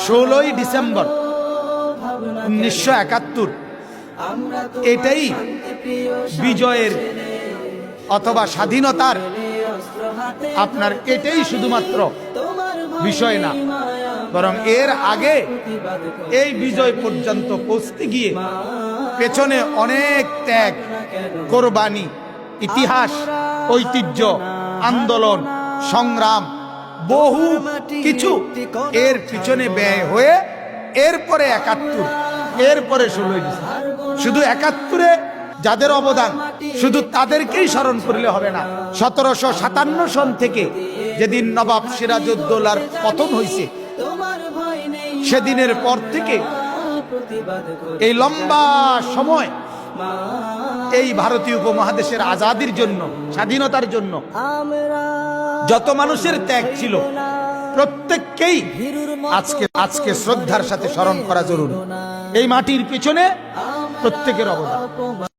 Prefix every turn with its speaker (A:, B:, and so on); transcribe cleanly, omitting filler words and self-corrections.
A: 16ই December 1971, এটাই বিজয়ের অথবা স্বাধীনতার আপনার এটাই শুধুমাত্র বিষয় না, বরং এর আগে এই বিজয় পর্যন্ত পৌঁছতে গিয়ে পেছনে অনেক ত্যাগ, কোরবানি, ইতিহাস, ঐতিহ্য, আন্দোলন, সংগ্রাম, বহু কিছু এর পিছনে ব্যয় হয়ে এরপরে 71, এরপরে 16ই ডিসেম্বর। শুধু 71-এ যাদের অবদান শুধু তাদেরকেই স্মরণ করলে হবে না। 1757 সন থেকে যেদিন নবাব সিরাজউদ্দৌলার পতন হয়েছে, সেদিনের পর থেকে এই লম্বা সময় এই ভারতীয় উপমহাদেশের আজাদির জন্য, স্বাধীনতার জন্য যত মানুষের ত্যাগ ছিল প্রত্যেককেই আজকে শ্রদ্ধার সাথে স্মরণ করা জরুরি। এই মাটির পিছনে প্রত্যেকের অবদান।